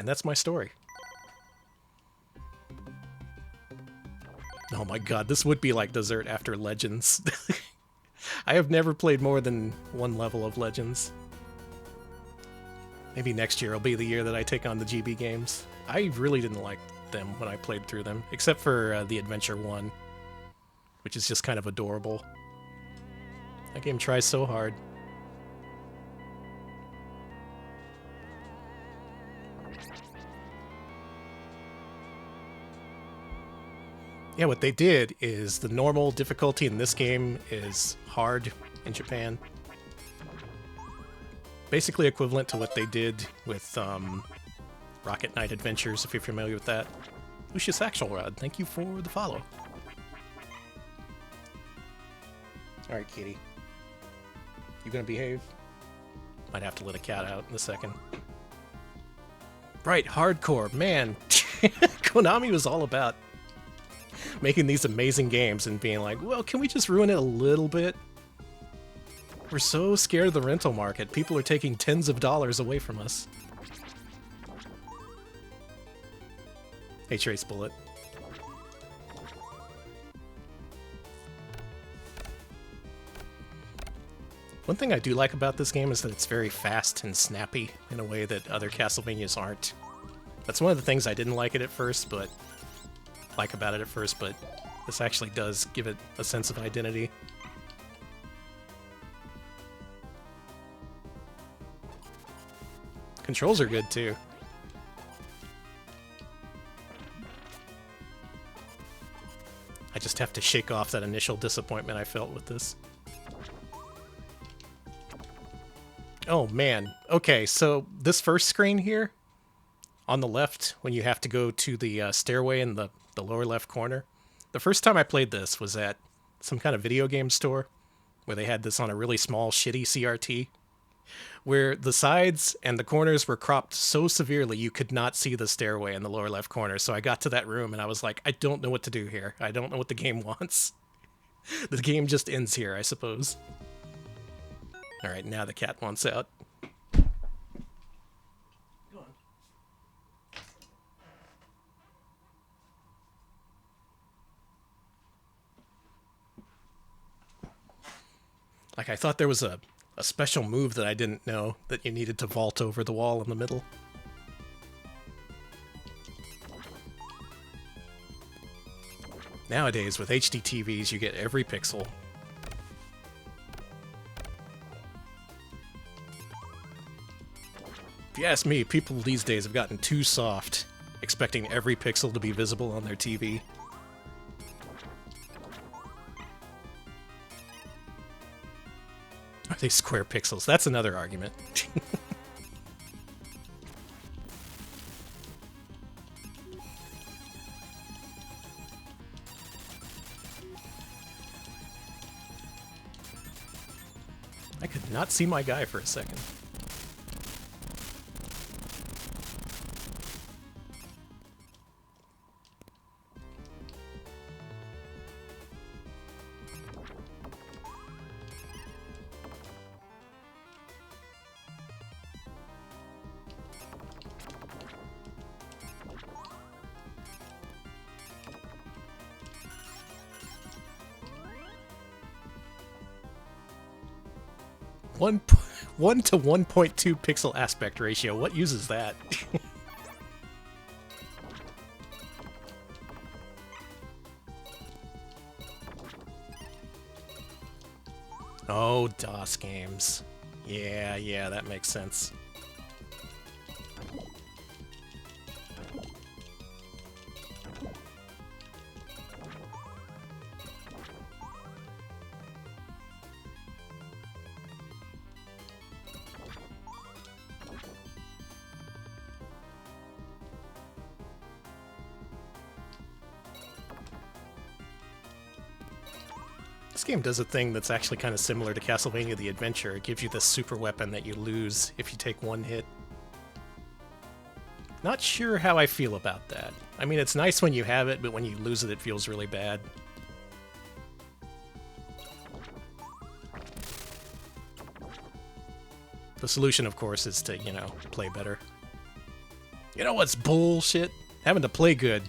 And that's my story. Oh my god, this would be like dessert after Legends. I have never played more than one level of Legends. Maybe next year will be the year that I take on the GB games. I really didn't like them when I played through them, except for the Adventure 1, which is just kind of adorable. That game tries so hard. Yeah, what they did is the normal difficulty in this game is hard in Japan. Basically equivalent to what they did with Rocket Knight Adventures, if you're familiar with that. Lucius Axelrod, thank you for the follow. Alright, kitty. You gonna behave? Might have to let a cat out in a second. Right, hardcore, man. Konami was all about making these amazing games and being like, well, can we just ruin it a little bit? We're so scared of the rental market. People are taking tens of dollars away from us. Hey, Trace Bullet. One thing I do like about this game is that it's very fast and snappy in a way that other Castlevanias aren't. That's one of the things I didn't like it at first, but about it at first, but this actually does give it a sense of identity. Controls are good too. I just have to shake off that initial disappointment I felt with this. Oh man. Okay, so this first screen here, on the left, when you have to go to the stairway in the lower left corner, the first time I played this was at some kind of video game store where they had this on a really small, shitty CRT, where the sides and the corners were cropped so severely you could not see the stairway in the lower left corner. So I got to that room and I was like, I don't know what to do here. I don't know what the game wants. The game just ends here, I suppose. Alright, now the cat wants out. Go on. Like, I thought there was a special move that I didn't know, that you needed to vault over the wall in the middle. Nowadays, with HD TVs, you get every pixel. If you ask me, people these days have gotten too soft, expecting every pixel to be visible on their TV. Are they square pixels? That's another argument. I could not see my guy for a second. One to 1.2 pixel aspect ratio. What uses that? Oh, DOS games. Yeah, that makes sense. This game does a thing that's actually kind of similar to Castlevania the Adventure. It gives you this super weapon that you lose if you take one hit. Not sure how I feel about that. I mean, it's nice when you have it, but when you lose it, it feels really bad. The solution, of course, is to, you know, play better. You know what's bullshit? Having to play good.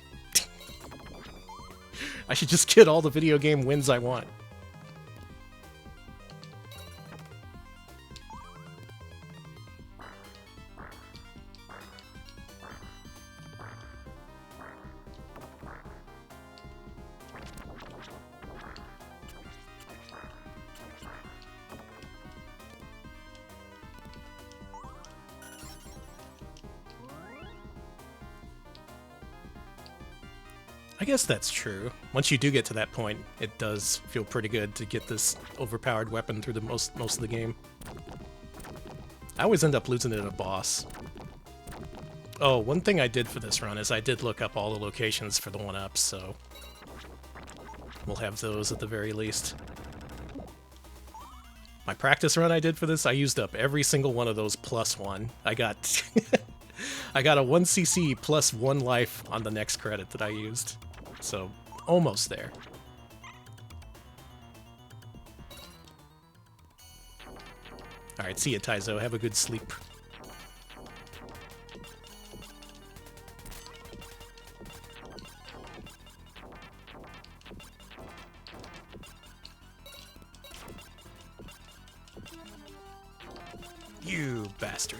I should just get all the video game wins I want. I guess that's true. Once you do get to that point, it does feel pretty good to get this overpowered weapon through the most of the game. I always end up losing it at a boss. Oh, one thing I did for this run is I did look up all the locations for the 1-ups, so we'll have those at the very least. My practice run I did for this, I used up every single one of those plus one. I got I got a 1cc plus 1 life on the next credit that I used. So, almost there. Alright, see ya, Taizo. Have a good sleep. You bastard.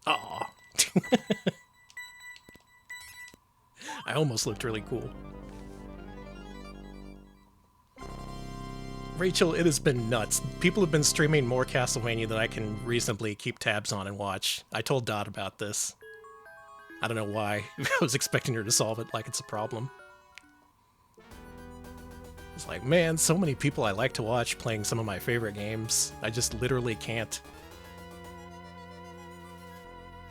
Aw. I almost looked really cool. Rachel, it has been nuts. People have been streaming more Castlevania than I can reasonably keep tabs on and watch. I told Dot about this. I don't know why. I was expecting her to solve it like it's a problem. It's like, man, so many people I like to watch playing some of my favorite games. I just literally can't.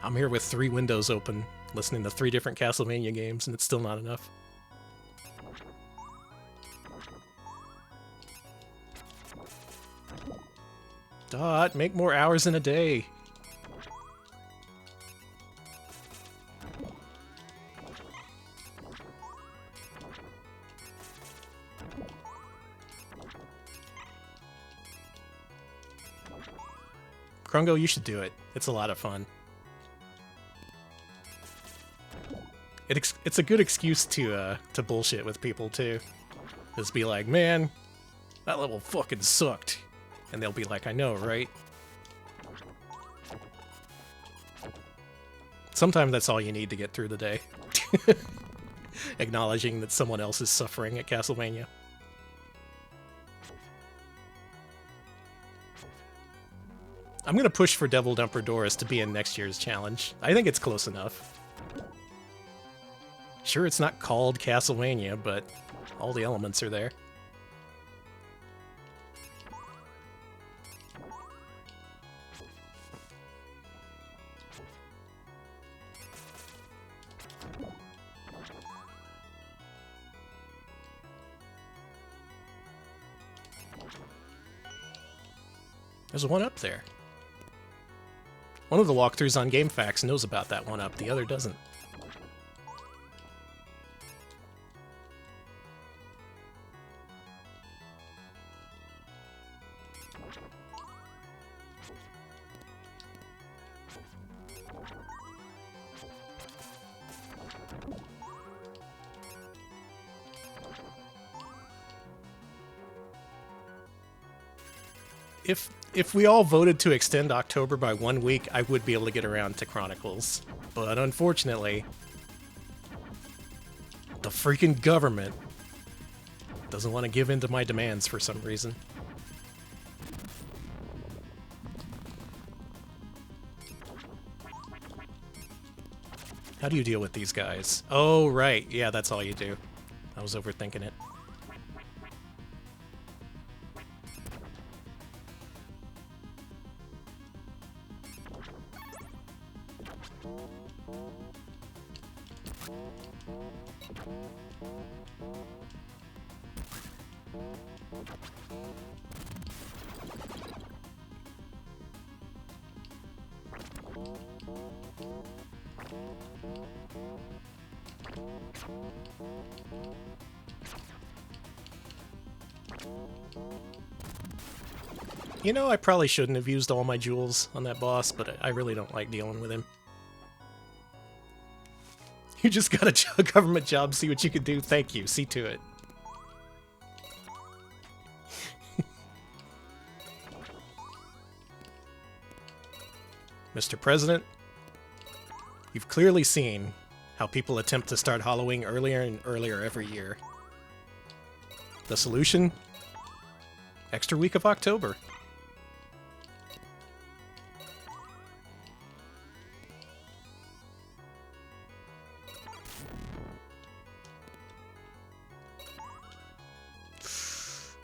I'm here with 3 windows open, listening to 3 different Castlevania games, and it's still not enough. Dot, make more hours in a day. Krungo, you should do it. It's a lot of fun. It's a good excuse to bullshit with people, too. Just be like, man, that level fucking sucked. And they'll be like, I know, right? Sometimes that's all you need to get through the day. Acknowledging that someone else is suffering at Castlevania. I'm gonna push for Devil Dumper Doris to be in next year's challenge. I think it's close enough. Sure, it's not called Castlevania, but all the elements are there. There's one up there. One of the walkthroughs on GameFAQs knows about that one up, the other doesn't. If we all voted to extend October by 1 week, I would be able to get around to Chronicles. But unfortunately, the freaking government doesn't want to give in to my demands for some reason. How do you deal with these guys? Oh, right. Yeah, that's all you do. I was overthinking it. You know, I probably shouldn't have used all my jewels on that boss, but I really don't like dealing with him. You just got a government job, see what you can do. Thank you, see to it. Mr. President, you've clearly seen how people attempt to start Halloween earlier and earlier every year. The solution? Extra week of October.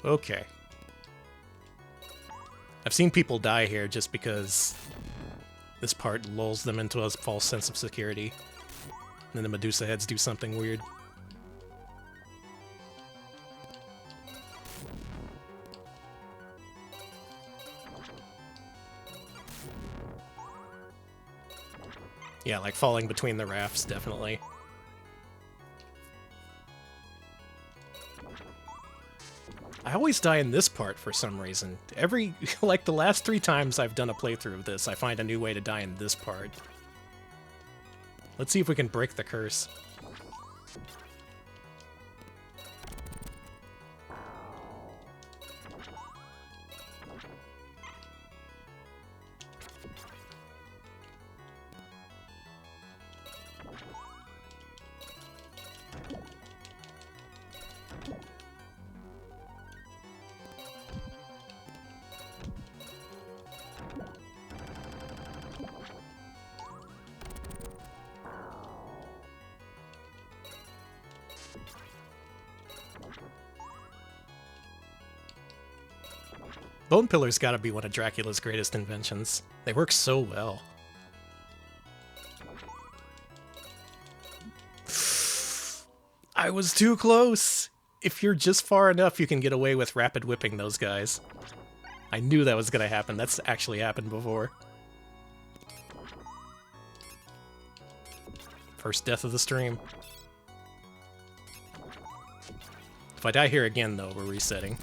Okay. I've seen people die here just because this part lulls them into a false sense of security. And then the Medusa heads do something weird. Yeah, like falling between the rafts, definitely. I always die in this part for some reason. Like the last 3 times I've done a playthrough of this, I find a new way to die in this part. Let's see if we can break the curse. Bone Pillar's gotta be one of Dracula's greatest inventions. They work so well. I was too close! If you're just far enough, you can get away with rapid whipping those guys. I knew that was gonna happen. That's actually happened before. First death of the stream. If I die here again, though, we're resetting.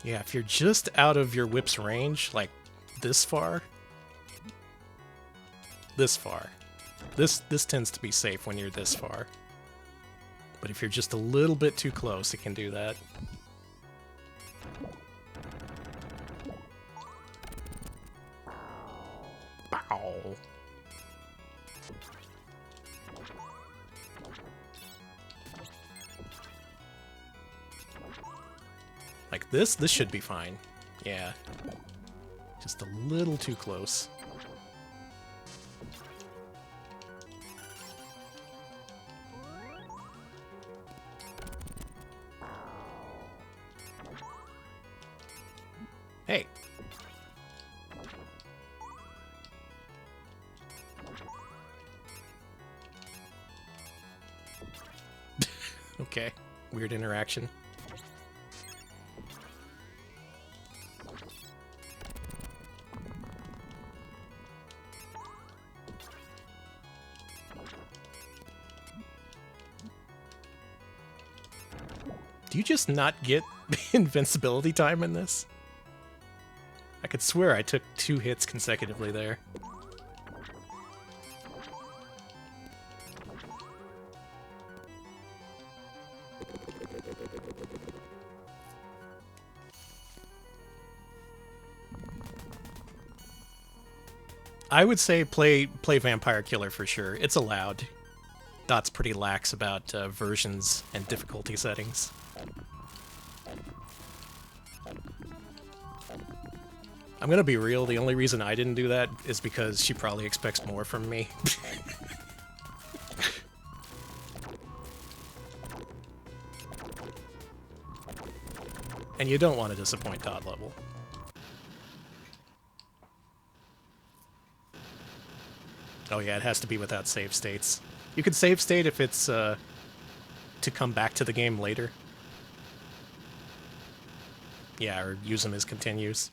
Yeah, if you're just out of your whip's range, like this far, this tends to be safe when you're this far. But if you're just a little bit too close, it can do that. Bow. Like this should be fine. Yeah. Just a little too close. Hey. Okay. Weird interaction. Do you just not get invincibility time in this? I could swear I took 2 hits consecutively there. I would say play Vampire Killer for sure. It's allowed. Dot's pretty lax about versions and difficulty settings. I'm gonna be real, the only reason I didn't do that is because she probably expects more from me. And you don't want to disappoint Dot level. Oh yeah, it has to be without save states. You can save state if it's to come back to the game later. Yeah, or use them as continues.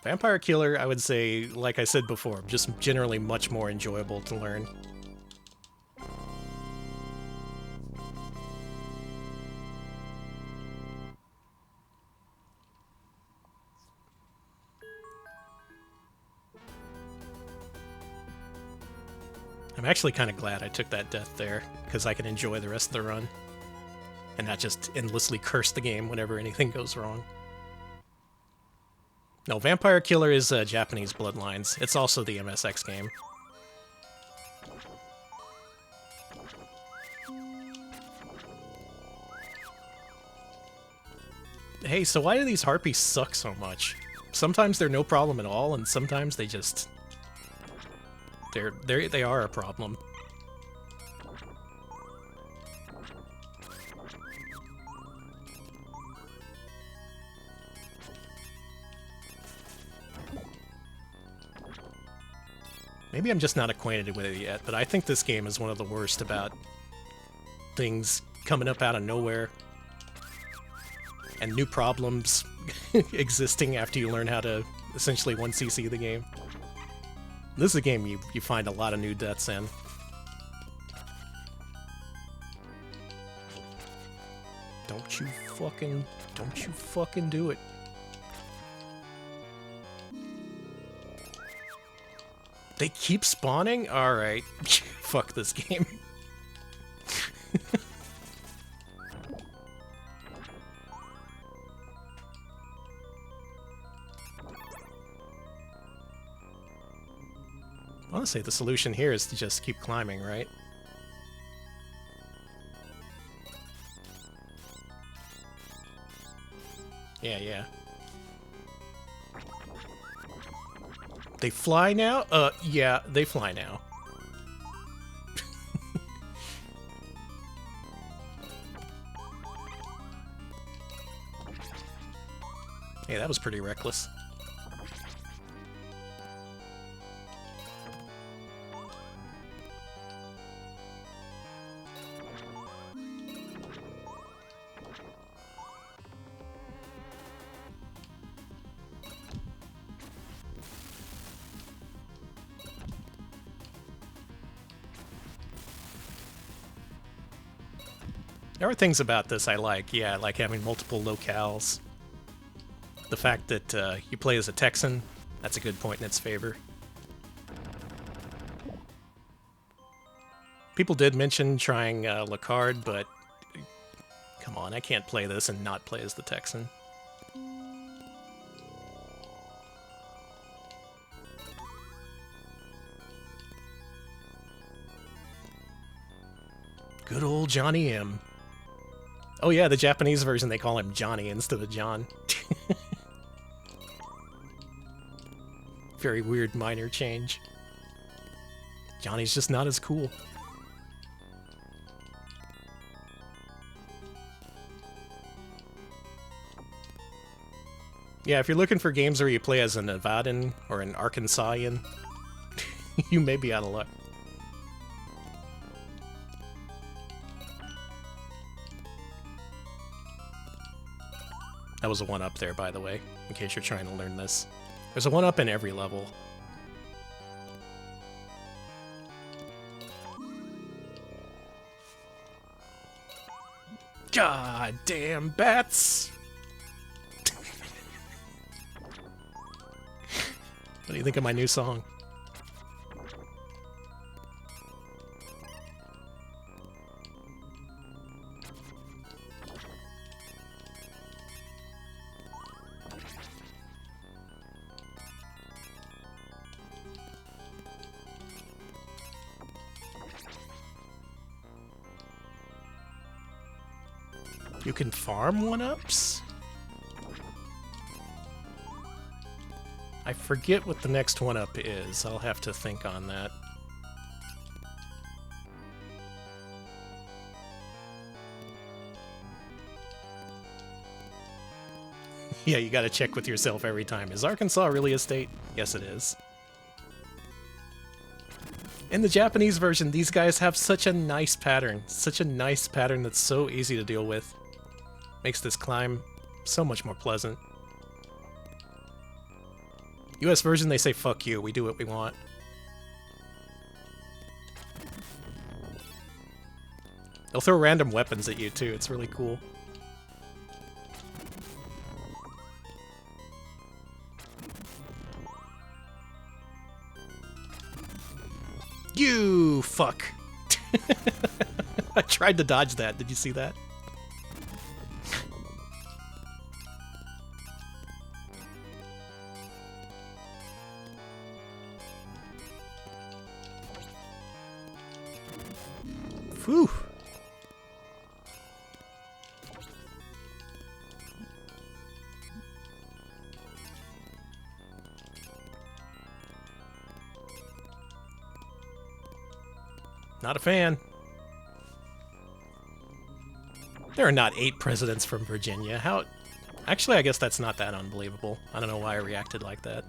Vampire Killer, I would say, like I said before, just generally much more enjoyable to learn. I'm actually kind of glad I took that death there, because I can enjoy the rest of the run. And not just endlessly curse the game whenever anything goes wrong. No, Vampire Killer is Japanese Bloodlines. It's also the MSX game. Hey, so why do these harpies suck so much? Sometimes they're no problem at all, and sometimes they just... They are a problem. Maybe I'm just not acquainted with it yet, but I think this game is one of the worst about things coming up out of nowhere and new problems existing after you learn how to essentially 1cc the game. This is a game you find a lot of new deaths in. Don't you fucking do it. They keep spawning? Alright. Fuck this game. Honestly, the solution here is to just keep climbing, right? Yeah. They fly now? Yeah, they fly now. Hey, that was pretty reckless. There are things about this I like. Yeah, I like having multiple locales. The fact that you play as a Texan, that's a good point in its favor. People did mention trying Lacard, but come on, I can't play this and not play as the Texan. Good old Johnny M. Oh yeah, the Japanese version, they call him Johnny instead of John. Very weird minor change. Johnny's just not as cool. Yeah, if you're looking for games where you play as a Nevadan or an Arkansasian, you may be out of luck. That was a 1-up there, by the way, in case you're trying to learn this. There's a 1-up in every level. God damn bats! What do you think of my new song? You can farm 1-ups? I forget what the next 1-up is. I'll have to think on that. Yeah, you gotta check with yourself every time. Is Arkansas really a state? Yes, it is. In the Japanese version, these guys have such a nice pattern. Such a nice pattern that's so easy to deal with. Makes this climb so much more pleasant. US version, they say, fuck you, we do what we want. They'll throw random weapons at you, too. It's really cool. You fuck. I tried to dodge that. Did you see that? Whew. Not a fan. There are not 8 presidents from Virginia. How... Actually, I guess that's not that unbelievable. I don't know why I reacted like that.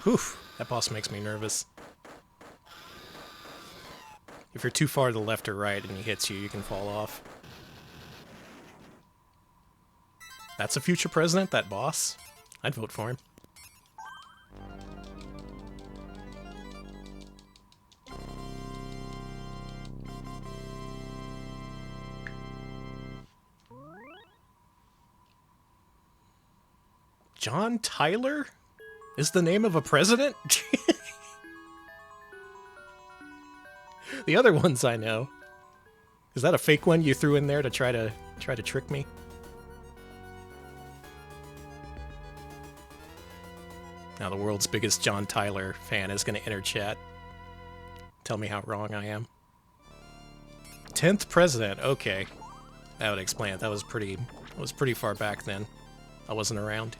Whew, that boss makes me nervous. If you're too far to the left or right and he hits you, you can fall off. That's a future president, that boss? I'd vote for him. John Tyler? Is the name of a president? The other ones I know. Is that a fake one you threw in there to try to trick me? Now the world's biggest John Tyler fan is going to enter chat. Tell me how wrong I am. 10th president. Okay. That would explain it. That was pretty far back then. I wasn't around.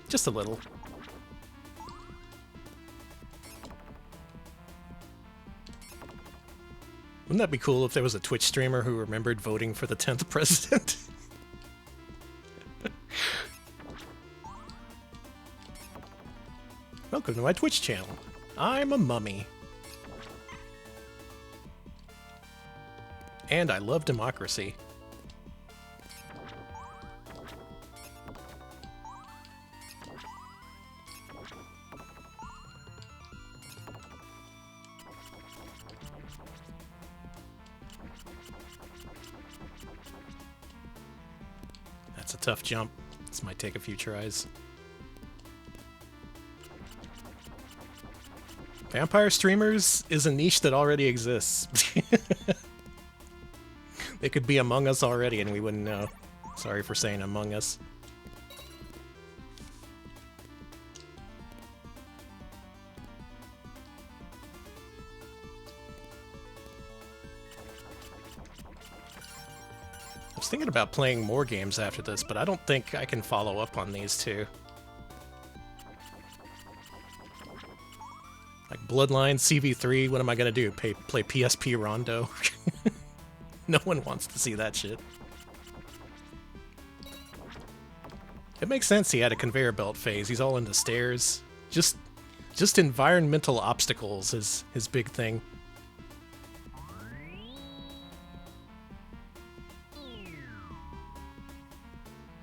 Just a little. Wouldn't that be cool if there was a Twitch streamer who remembered voting for the 10th president? Welcome to my Twitch channel. I'm a mummy. And I love democracy. That's a tough jump. This might take a few tries. Vampire streamers is a niche that already exists. They could be among us already and we wouldn't know. Sorry for saying among us. I was thinking about playing more games after this, but I don't think I can follow up on these two. Like Bloodlines, CV3, what am I gonna do? Play PSP Rondo? No one wants to see that shit. It makes sense he had a conveyor belt phase. He's all into stairs. Just environmental obstacles is his big thing.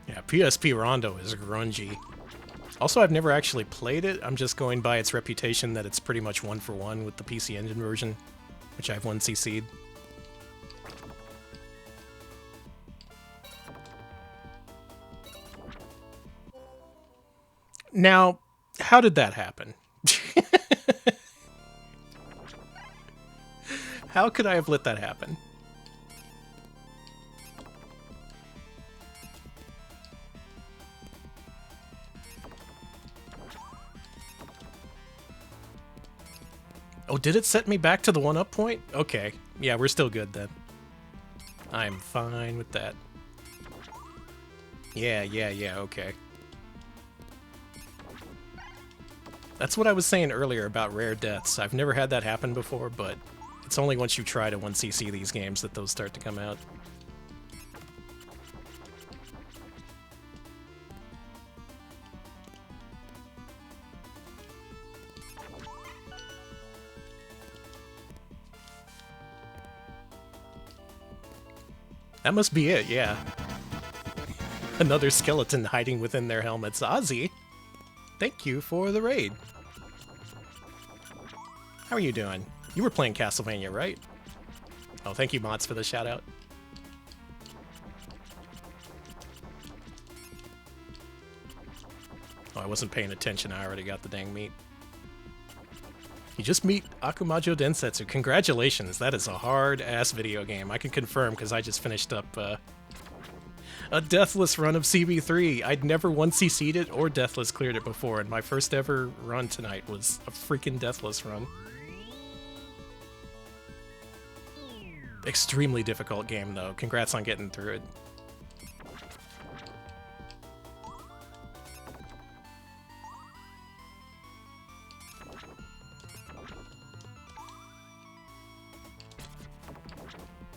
Yeah, PSP Rondo is grungy. Also, I've never actually played it. I'm just going by its reputation that it's pretty much one for one with the PC Engine version, which I've 1cc'd. Now, how did that happen? How could I have let that happen? Oh, did it set me back to the 1-up point? Okay. Yeah, we're still good then. I'm fine with that. Yeah, okay. That's what I was saying earlier about rare deaths. I've never had that happen before, but it's only once you try to 1cc these games that those start to come out. That must be it, yeah. Another skeleton hiding within their helmets. Ozzy, thank you for the raid. How are you doing? You were playing Castlevania, right? Oh, thank you, Mods, for the shout-out. Oh, I wasn't paying attention. I already got the dang meat. You just meet Akumajo Densetsu. Congratulations. That is a hard-ass video game. I can confirm because I just finished up a deathless run of CB3. I'd never 1cc'd it or deathless cleared it before, and my first ever run tonight was a freaking deathless run. Extremely difficult game, though. Congrats on getting through it.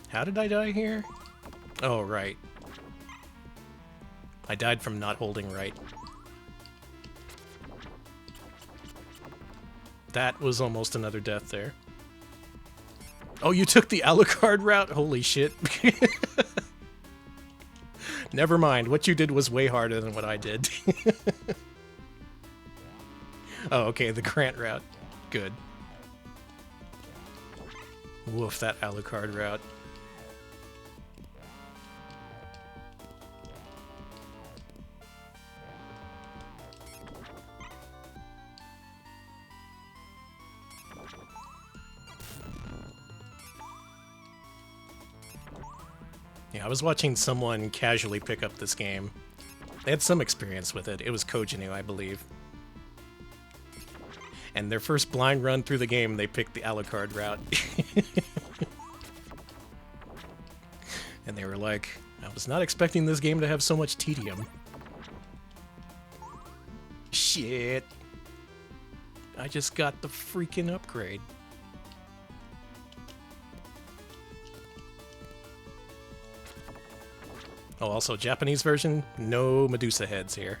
How did I die here? Oh, right. I died from not holding right. That was almost another death there. Oh, you took the Alucard route? Holy shit. Never mind. What you did was way harder than what I did. Oh, okay, the Grant route. Good. Woof, that Alucard route. Yeah, I was watching someone casually pick up this game. They had some experience with it. It was Kojinu, I believe. And their first blind run through the game, they picked the Alucard route. And they were like, I was not expecting this game to have so much tedium. Shit. I just got the freaking upgrade. Oh, also, Japanese version, no Medusa heads here.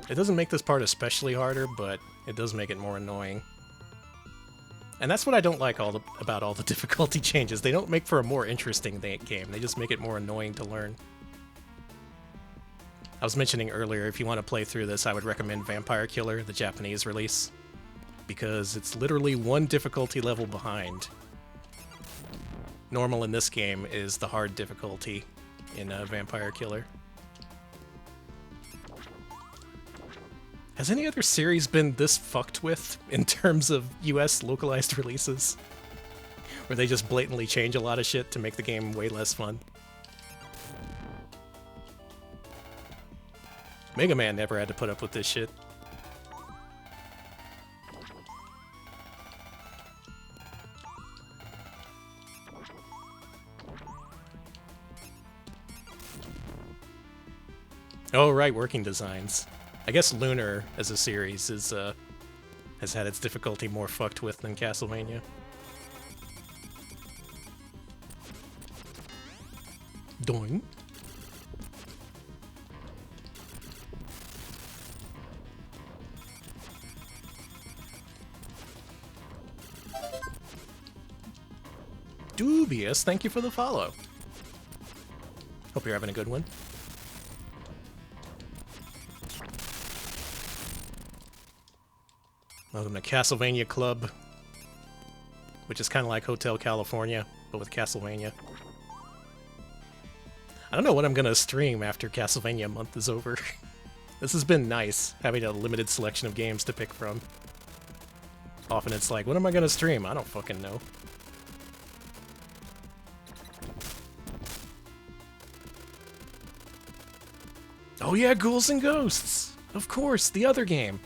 It doesn't make this part especially harder, but it does make it more annoying. And that's what I don't like about all the difficulty changes. They don't make for a more interesting game, they just make it more annoying to learn. I was mentioning earlier, if you want to play through this, I would recommend Vampire Killer, the Japanese release, because it's literally one difficulty level behind. Normal in this game is the hard difficulty in Vampire Killer. Has any other series been this fucked with in terms of US localized releases? Where they just blatantly change a lot of shit to make the game way less fun? Mega Man never had to put up with this shit. Oh, right, working designs. I guess Lunar, as a series, has had its difficulty more fucked with than Castlevania. Doing. Dubious, thank you for the follow. Hope you're having a good one. Welcome to Castlevania Club, which is kind of like Hotel California, but with Castlevania. I don't know what I'm gonna stream after Castlevania month is over. This has been nice, having a limited selection of games to pick from. Often it's like, what am I gonna stream? I don't fucking know. Oh yeah, Ghouls and Ghosts! Of course, the other game.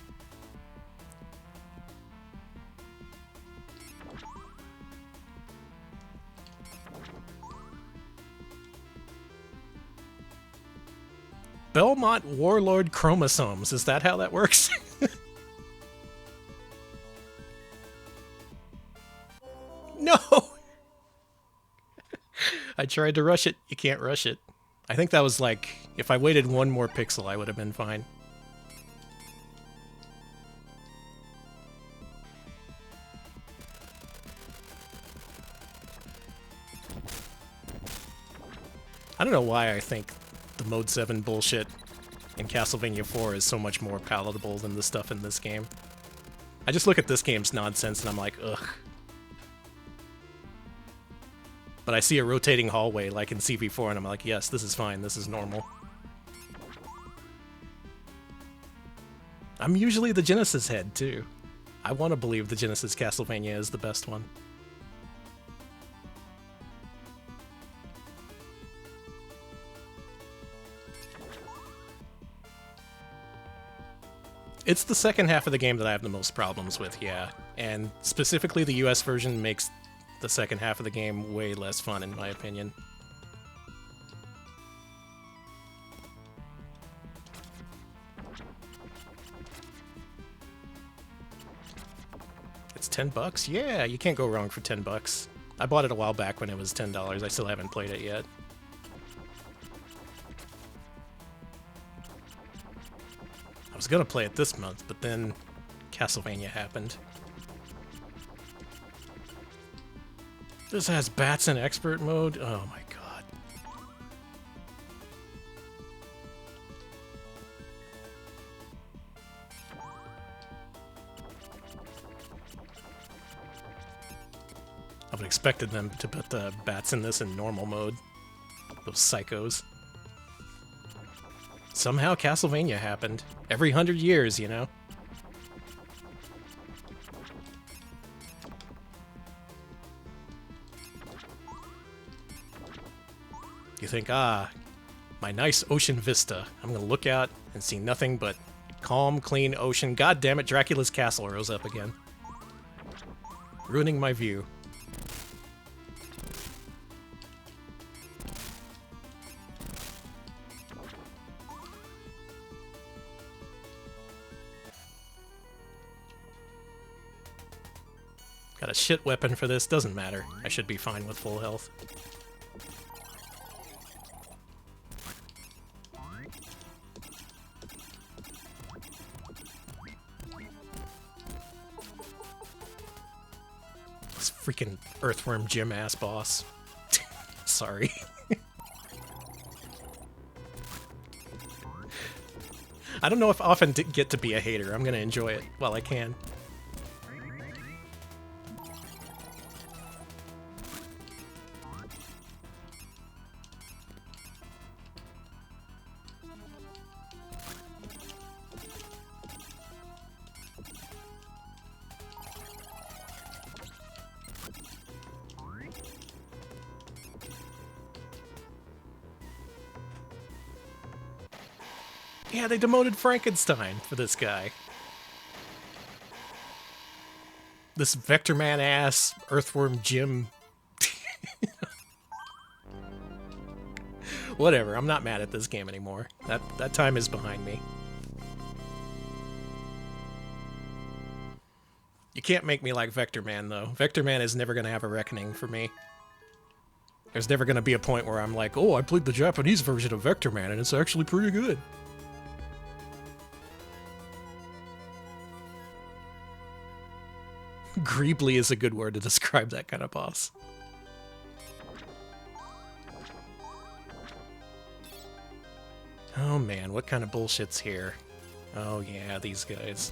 Belmont Warlord Chromosomes, is that how that works? No! I tried to rush it, you can't rush it. I think that was like, if I waited one more pixel, I would have been fine. I don't know why I think the Mode 7 bullshit in Castlevania 4 is so much more palatable than the stuff in this game. I just look at this game's nonsense and I'm like, ugh. But I see a rotating hallway like in CV4 and I'm like, yes, this is fine, this is normal. I'm usually the Genesis head, too. I want to believe the Genesis Castlevania is the best one. It's the second half of the game that I have the most problems with, yeah. And specifically the US version makes the second half of the game way less fun, in my opinion. It's $10? Yeah, you can't go wrong for $10. I bought it a while back when it was $10. I still haven't played it yet. I was gonna play it this month, but then Castlevania happened. This has bats in expert mode? Oh my god. I would have expected them to put the bats in this in normal mode. Those psychos. Somehow Castlevania happened. Every 100 years, you know? You think, ah, my nice ocean vista. I'm gonna look out and see nothing but calm, clean ocean. God damn it, Dracula's castle rose up again. Ruining my view. Got a shit weapon for this, doesn't matter. I should be fine with full health. This freaking Earthworm Jim ass boss. Sorry. I don't know if I often get to be a hater. I'm gonna enjoy it while I can. Yeah, they demoted Frankenstein for this guy. This Vector Man ass Earthworm Jim. Whatever, I'm not mad at this game anymore. That time is behind me. You can't make me like Vector Man, though. Vector Man is never going to have a reckoning for me. There's never going to be a point where I'm like, oh, I played the Japanese version of Vector Man, and it's actually pretty good. Greebly is a good word to describe that kind of boss. Oh man, what kind of bullshit's here? Oh yeah, these guys.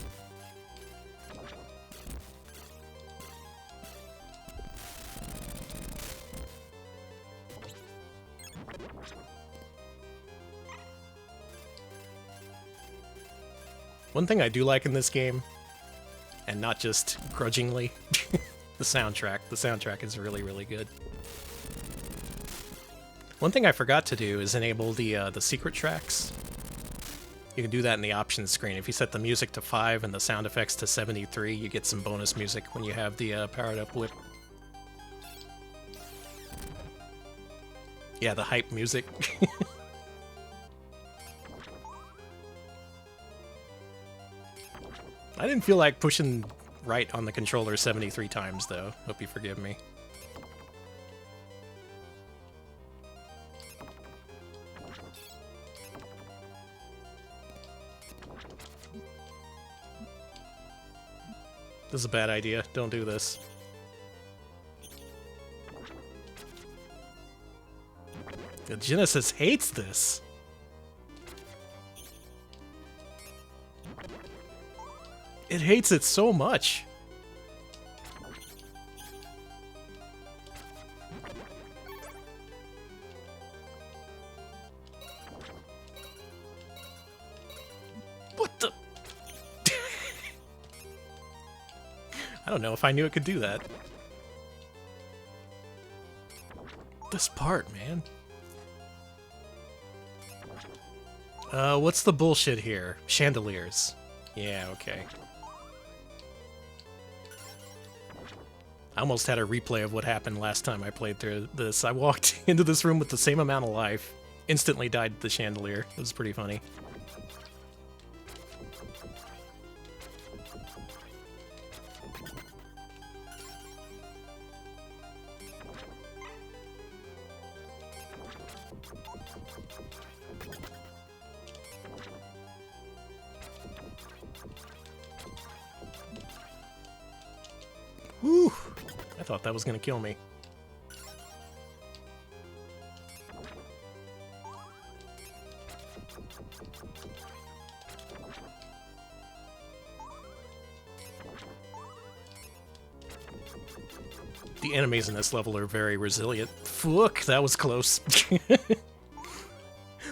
One thing I do like in this game, and not just grudgingly, the soundtrack. The soundtrack is really, really good. One thing I forgot to do is enable the secret tracks. You can do that in the options screen. If you set the music to 5 and the sound effects to 73, you get some bonus music when you have the powered up whip. Yeah, the hype music. I didn't feel like pushing right on the controller 73 times, though. Hope you forgive me. This is a bad idea. Don't do this. The Genesis hates this. It hates it so much. What the? I don't know if I knew it could do that. This part, man. What's the bullshit here? Chandeliers. Yeah, okay. I almost had a replay of what happened last time I played through this. I walked into this room with the same amount of life, instantly died to the chandelier. It was pretty funny. Whew! I thought that was gonna kill me. The enemies in this level are very resilient. Fuck, that was close.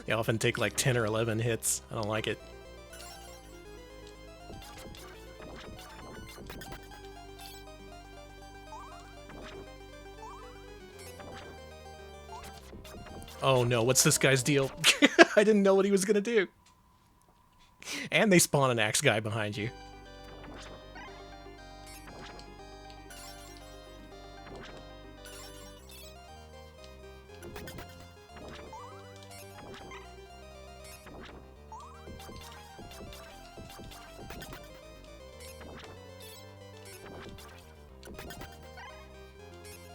They often take like 10 or 11 hits. I don't like it. Oh no, what's this guy's deal? I didn't know what he was gonna do. And they spawn an axe guy behind you.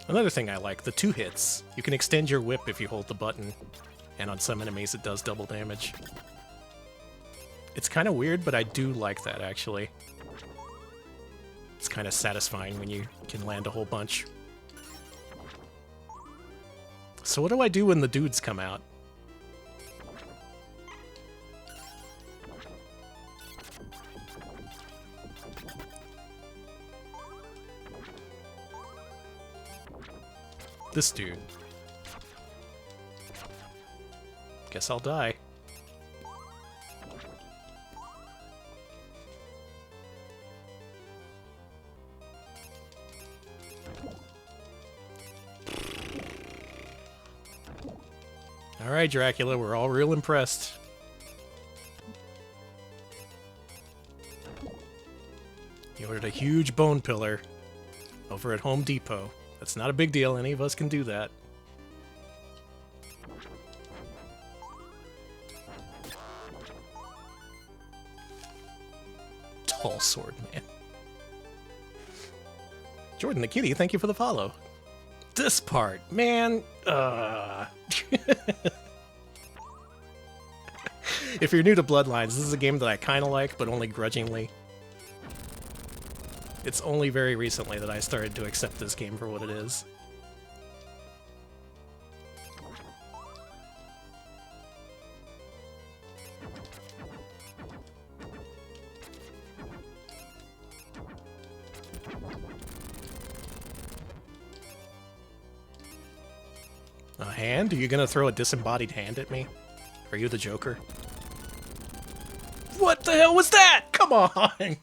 Another thing I like, the 2 hits. You can extend your whip if you hold the button, and on some enemies it does double damage. It's kind of weird, but I do like that, actually. It's kind of satisfying when you can land a whole bunch. So what do I do when the dudes come out? This dude. Guess I'll die. Alright, Dracula, we're all real impressed. You ordered a huge bone pillar over at Home Depot. That's not a big deal, any of us can do that. Tall sword, man. Jordan the Kitty, thank you for the follow. This part, man. If you're new to Bloodlines, this is a game that I kind of like, but only grudgingly. It's only very recently that I started to accept this game for what it is. A hand? Are you gonna throw a disembodied hand at me? Are you the Joker? What? The hell was that? Come on!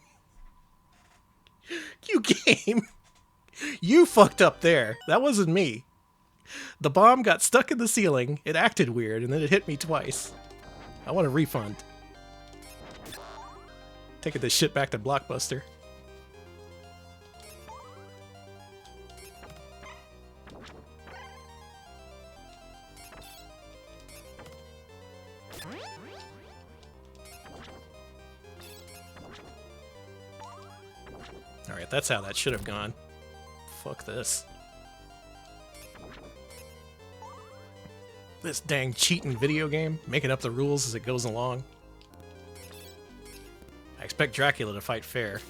You game! You fucked up there. That wasn't me. The bomb got stuck in the ceiling, it acted weird, and then it hit me twice. I want a refund. Taking this shit back to Blockbuster. Alright, that's how that should have gone. Fuck this. This dang cheating video game, making up the rules as it goes along. I expect Dracula to fight fair.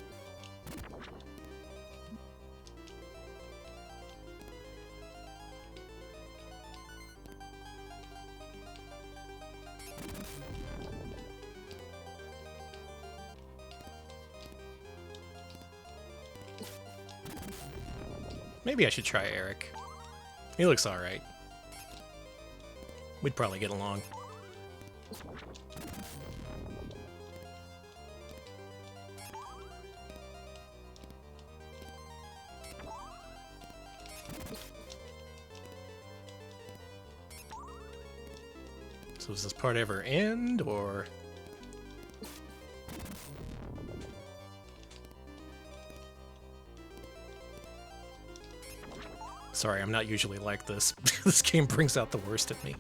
Maybe I should try Eric. He looks alright. We'd probably get along. So does this part ever end, or...? Sorry, I'm not usually like this. This game brings out the worst in me.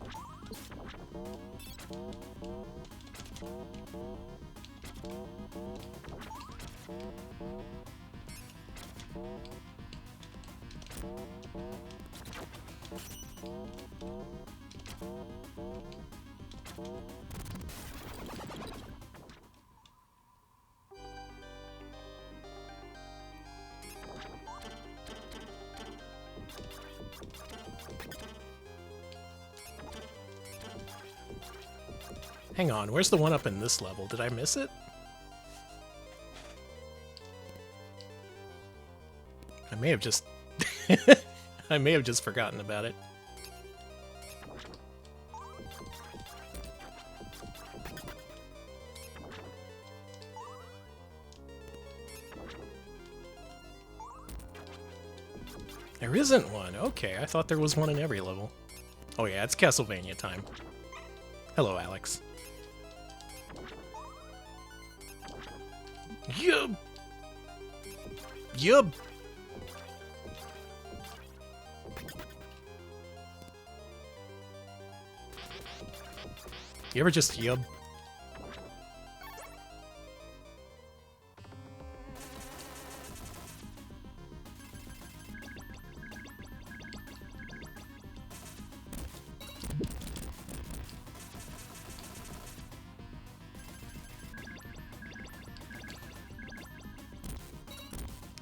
Hang on, where's the one up in this level? Did I miss it? I may have just... I may have just forgotten about it. There isn't one. Okay, I thought there was one in every level. Oh yeah, it's Castlevania time. Hello, Alex. Yup! Yup! You ever just yub?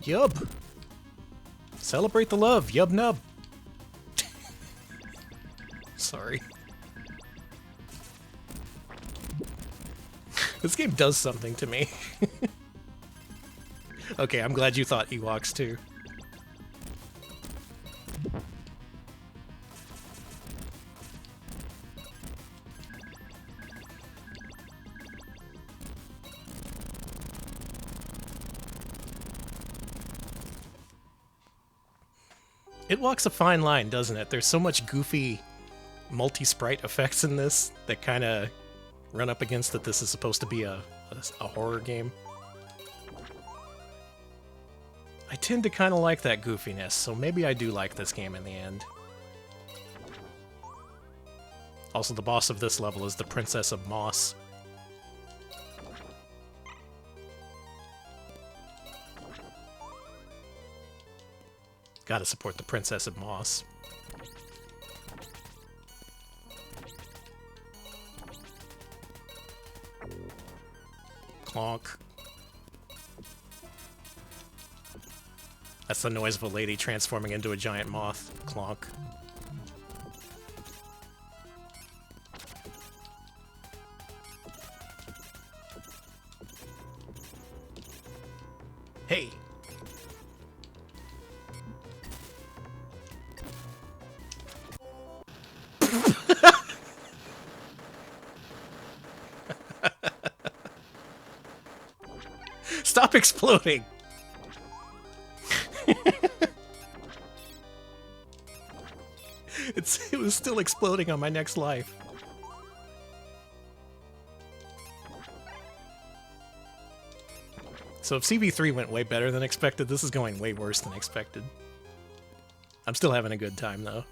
Yub! Celebrate the love, yub nub! Sorry. This game does something to me. Okay, I'm glad you thought Ewoks too. It walks a fine line, doesn't it? There's so much goofy multi-sprite effects in this that kind of run up against that this is supposed to be a horror game. I tend to kind of like that goofiness, so maybe I do like this game in the end. Also, the boss of this level is the Princess of Moss. Gotta support the Princess of Moss. Clonk. That's the noise of a lady transforming into a giant moth. Clonk. Hey! Stop exploding! It was still exploding on my next life. So if CB3 went way better than expected, this is going way worse than expected. I'm still having a good time, though.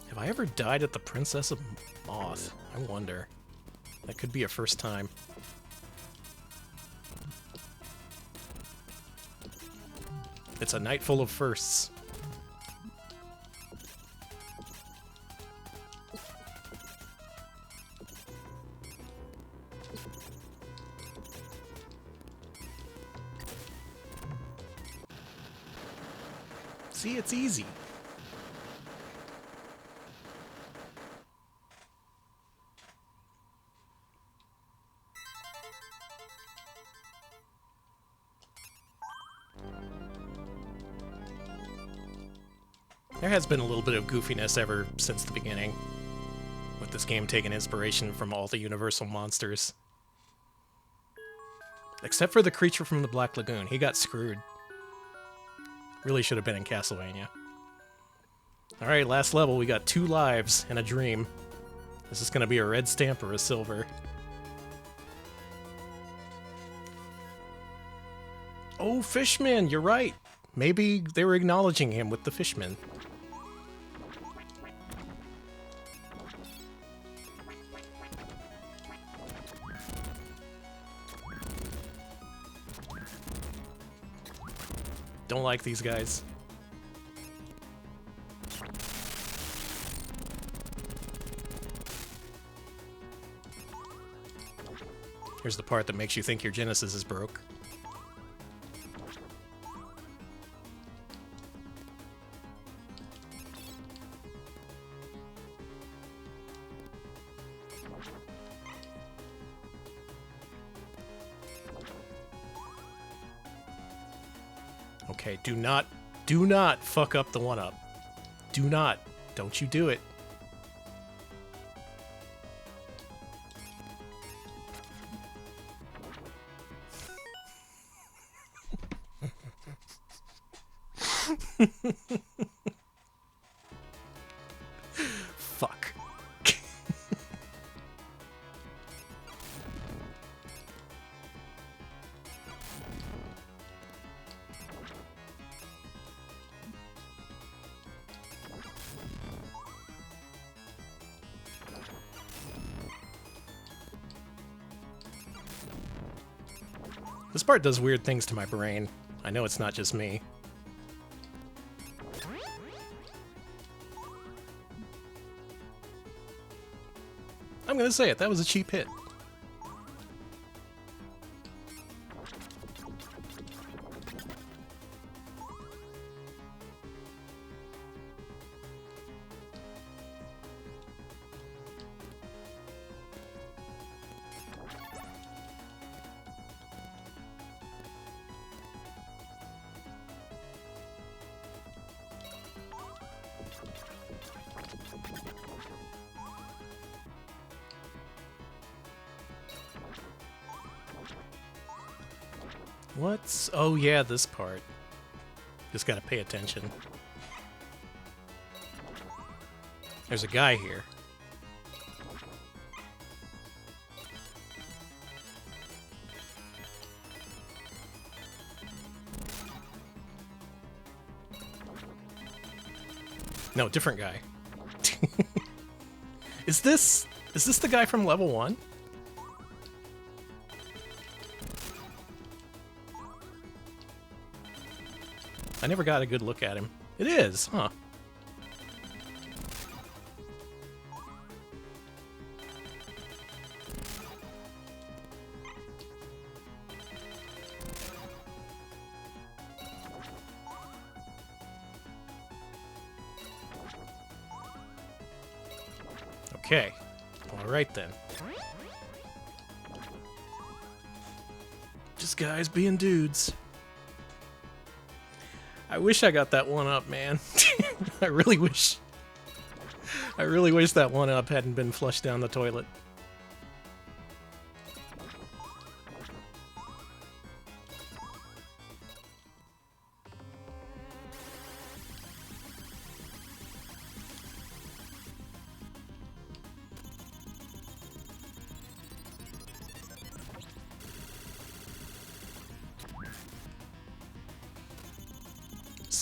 Have I ever died at the Princess of Moth? I wonder. That could be a first time. It's a night full of firsts. See, it's easy. There has been a little bit of goofiness ever since the beginning, with this game taking inspiration from all the Universal monsters. Except for the creature from the Black Lagoon. He got screwed. Really should have been in Castlevania. Alright, last level. We got 2 lives and a dream. Is this going to be a red stamp or a silver? Oh, Fishman! You're right! Maybe they were acknowledging him with the Fishman. Don't like these guys. Here's the part that makes you think your Genesis is broke. Okay, do not fuck up the 1-up. Do not. Don't you do it. Fuck. This part does weird things to my brain. I know it's not just me. I'm gonna say it, that was a cheap hit. What's... oh yeah, this part. Just gotta pay attention. There's a guy here. No, different guy. Is this the guy from level 1? I never got a good look at him. It is, huh? Okay. All right then. Just guys being dudes. I wish I got that 1-up, man. I really wish that 1-up hadn't been flushed down the toilet.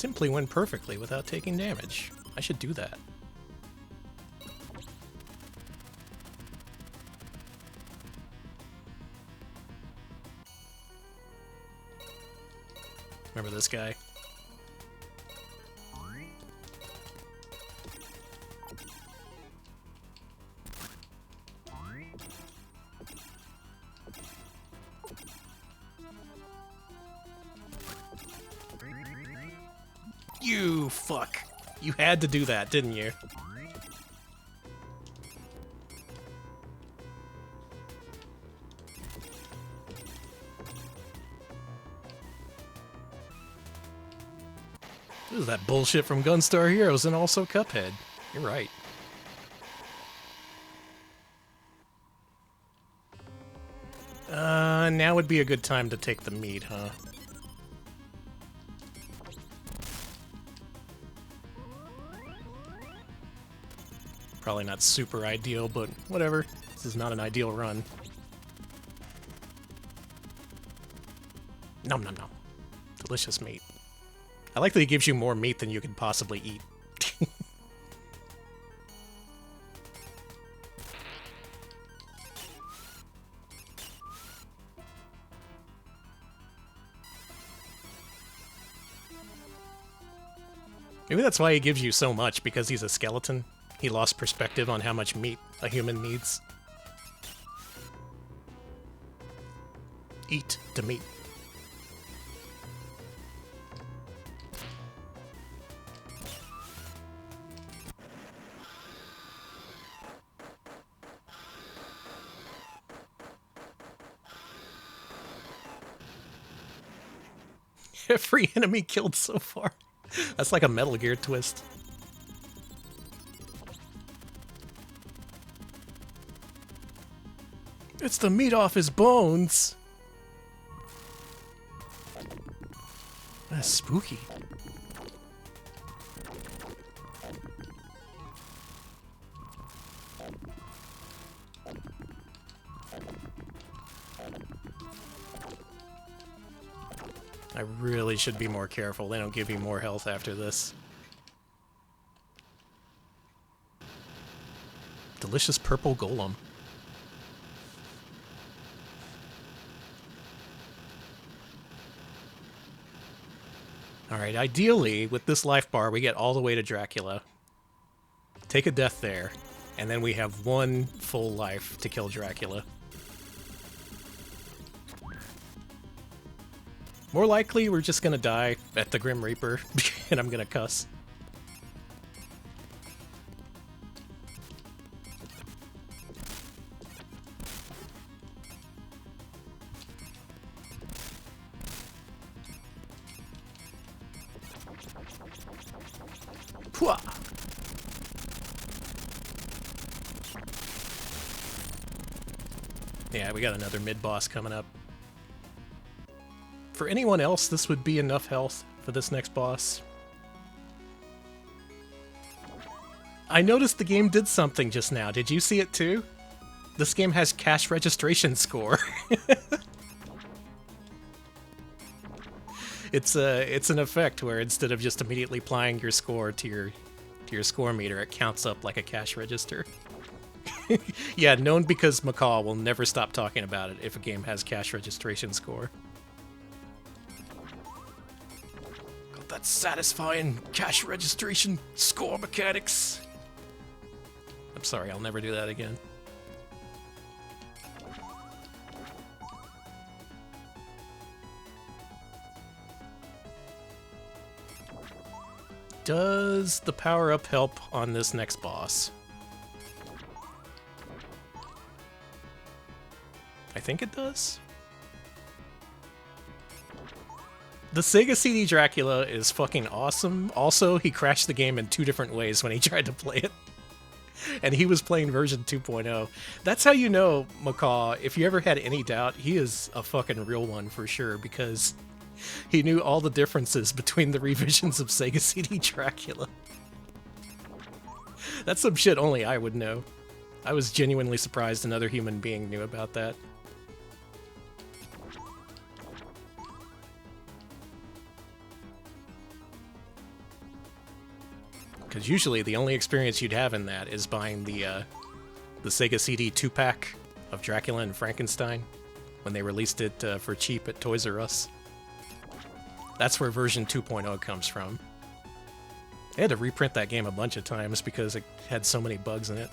simply win perfectly without taking damage. I should do that. Remember this guy? You fuck. You had to do that, didn't you? This is that bullshit from Gunstar Heroes and also Cuphead. You're right. Now would be a good time to take the meat, huh? Probably not super ideal, but whatever. This is not an ideal run. Nom nom nom. Delicious meat. I like that he gives you more meat than you can possibly eat. Maybe that's why he gives you so much, because he's a skeleton. He lost perspective on how much meat a human needs. Eat the meat. Every enemy killed so far. That's like a Metal Gear twist. It's the meat off his bones. That's spooky. I really should be more careful. They don't give you more health after this. Delicious purple golem. Alright, ideally, with this life bar, we get all the way to Dracula. Take a death there, and then we have one full life to kill Dracula. More likely, we're just gonna die at the Grim Reaper, and I'm gonna cuss. Pwah! Yeah, we got another mid-boss coming up. For anyone else, this would be enough health for this next boss. I noticed the game did something just now. Did you see it too? This game has cash registration score. It's an effect where instead of just immediately applying your score to your score meter, it counts up like a cash register. Yeah, known because Macaw will never stop talking about it if a game has cash registration score. Got that satisfying cash registration score mechanics. I'm sorry, I'll never do that again. Does the power-up help on this next boss? I think it does. The Sega CD Dracula is fucking awesome. Also, he crashed the game in 2 different ways when he tried to play it. And he was playing version 2.0. That's how you know, Macaw, if you ever had any doubt, he is a fucking real one for sure, because he knew all the differences between the revisions of Sega CD Dracula. That's some shit only I would know. I was genuinely surprised another human being knew about that. Because usually the only experience you'd have in that is buying the Sega CD 2-pack of Dracula and Frankenstein when they released it for cheap at Toys R Us. That's where version 2.0 comes from. They had to reprint that game a bunch of times because it had so many bugs in it.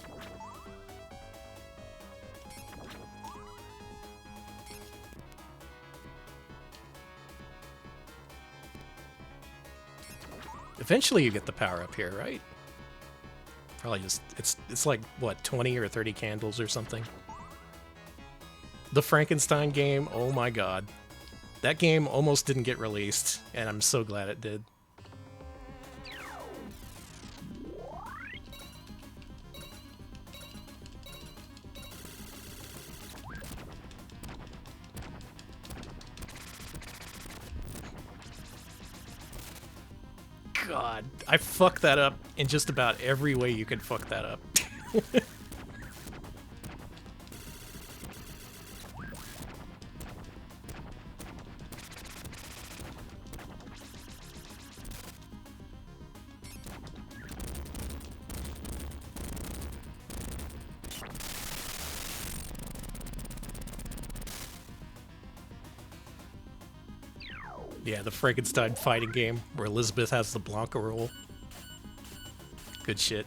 Eventually you get the power up here, right? Probably just, it's like, what, 20 or 30 candles or something? The Frankenstein game, oh my god. That game almost didn't get released, and I'm so glad it did. God, I fucked that up in just about every way you can fuck that up. Yeah, the Frankenstein fighting game where Elizabeth has the Blanca roll. Good shit.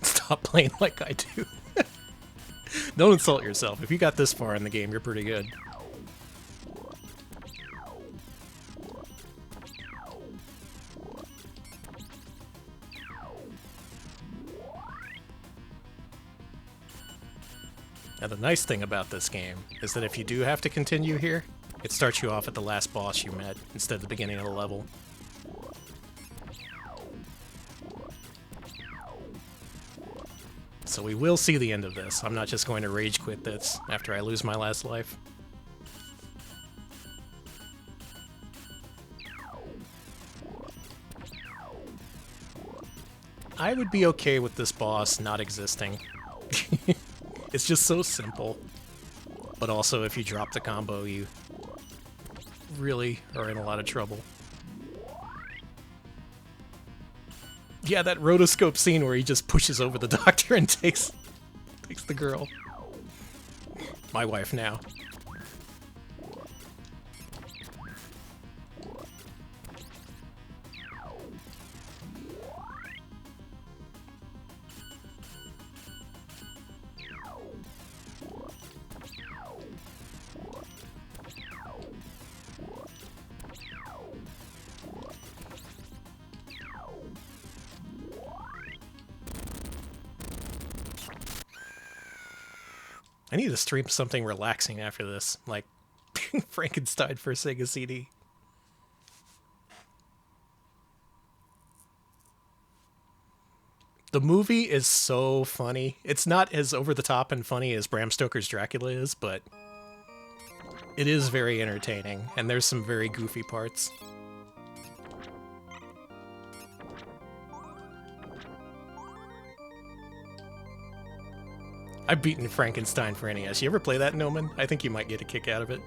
Stop playing like I do. Don't insult yourself. If you got this far in the game, you're pretty good. Now the nice thing about this game is that if you do have to continue here, it starts you off at the last boss you met instead of the beginning of the level. So we will see the end of this. I'm not just going to rage quit this after I lose my last life. I would be okay with this boss not existing. It's just so simple. But also, if you drop the combo, you really are in a lot of trouble. Yeah, that rotoscope scene where he just pushes over the doctor and takes the girl. My wife now. I need to stream something relaxing after this, like Frankenstein for Sega CD. The movie is so funny. It's not as over-the-top and funny as Bram Stoker's Dracula is, but it is very entertaining, and there's some very goofy parts. I've beaten Frankenstein for NES. You ever play that, Noman? I think you might get a kick out of it.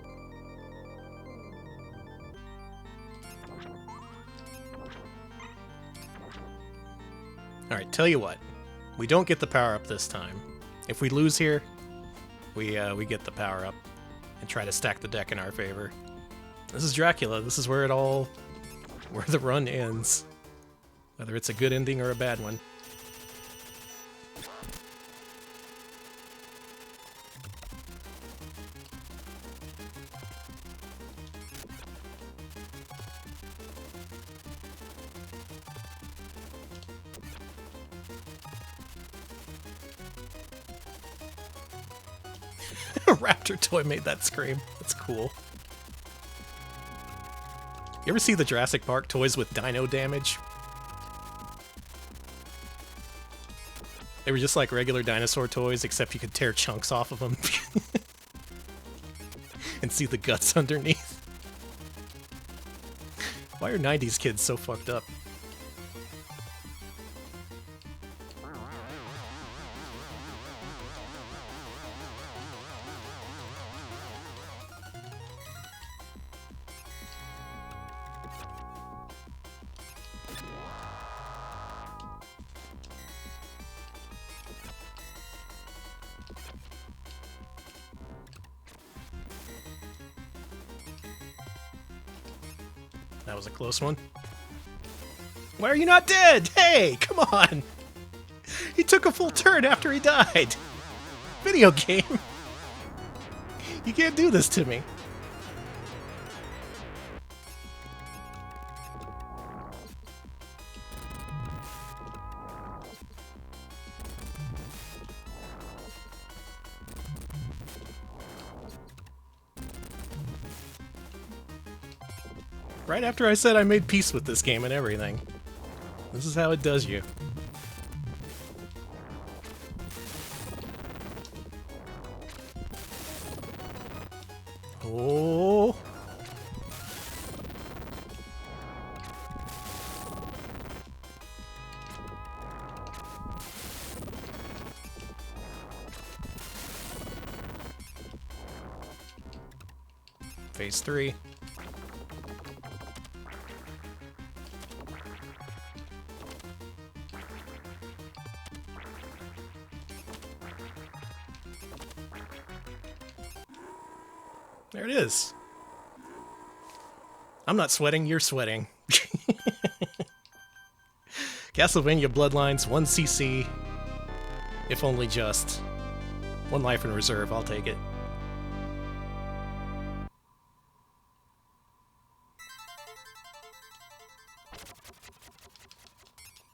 Alright, tell you what. We don't get the power-up this time. If we lose here, we get the power-up and try to stack the deck in our favor. This is Dracula. This is where where the run ends. Whether it's a good ending or a bad one. Raptor toy made that scream. That's cool. You ever see the Jurassic Park toys with dino damage? They were just like regular dinosaur toys, except you could tear chunks off of them and see the guts underneath. Why are 90s kids so fucked up? That was a close one. Why are you not dead? Hey, come on! He took a full turn after he died! Video game! You can't do this to me. Right after I said I made peace with this game and everything. This is how it does you. Oh. Phase 3. There it is. I'm not sweating, you're sweating. Castlevania Bloodlines, 1cc. If only just. 1 life in reserve, I'll take it.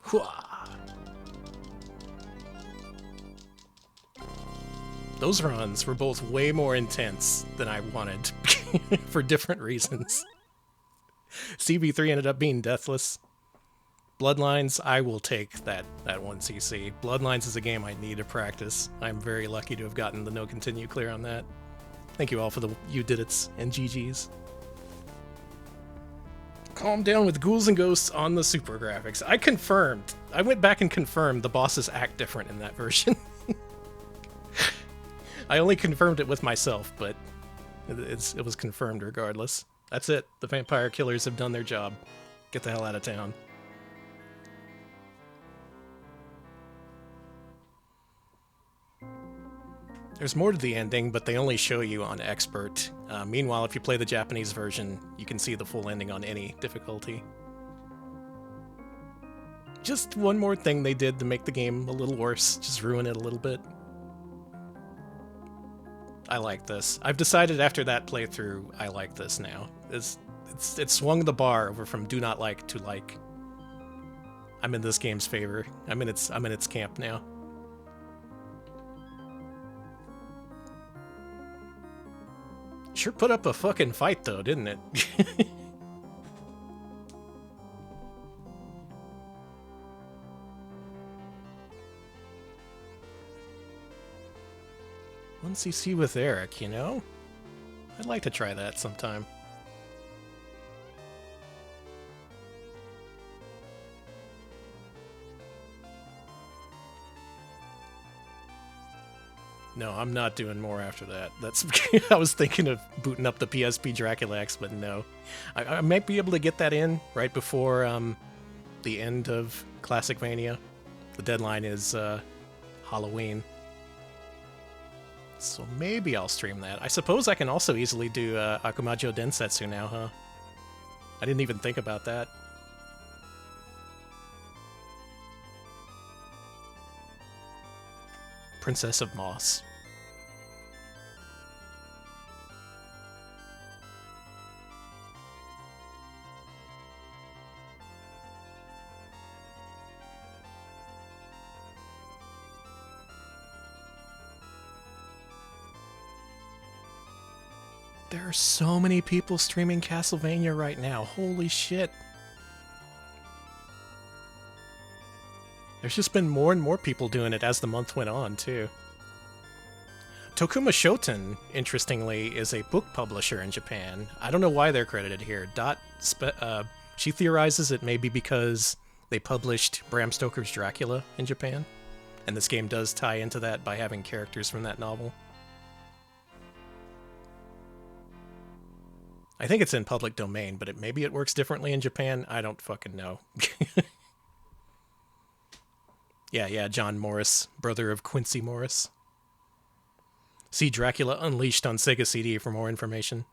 Hooah. Those runs were both way more intense than I wanted, for different reasons. CB3 ended up being deathless. Bloodlines, I will take that 1cc. Bloodlines is a game I need to practice. I'm very lucky to have gotten the no continue clear on that. Thank you all for the you did it's and GG's. Calm down with ghouls and ghosts on the super graphics. I went back and confirmed the bosses act different in that version. I only confirmed it with myself, but it was confirmed regardless. That's it. The vampire killers have done their job. Get the hell out of town. There's more to the ending, but they only show you on expert. Meanwhile, if you play the Japanese version, you can see the full ending on any difficulty. Just one more thing they did to make the game a little worse, just ruin it a little bit. I like this. I've decided after that playthrough, I like this now. It swung the bar over from do not like to like. I'm in this game's favor. I'm in its camp now. Sure put up a fucking fight though, didn't it? 1cc with Eric, you know? I'd like to try that sometime. No, I'm not doing more after that. That's I was thinking of booting up the PSP Dracula X, but no. I might be able to get that in right before the end of Classicvania. The deadline is Halloween. So maybe I'll stream that. I suppose I can also easily do Akumajo Densetsu now, huh? I didn't even think about that. Princess of Moss. There are so many people streaming Castlevania right now. Holy shit. There's just been more and more people doing it as the month went on, too. Tokuma Shoten, interestingly, is a book publisher in Japan. I don't know why they're credited here. She theorizes it may be because they published Bram Stoker's Dracula in Japan, and this game does tie into that by having characters from that novel. I think it's in public domain, but maybe it works differently in Japan. I don't fucking know. Yeah, John Morris, brother of Quincy Morris. See Dracula Unleashed on Sega CD for more information.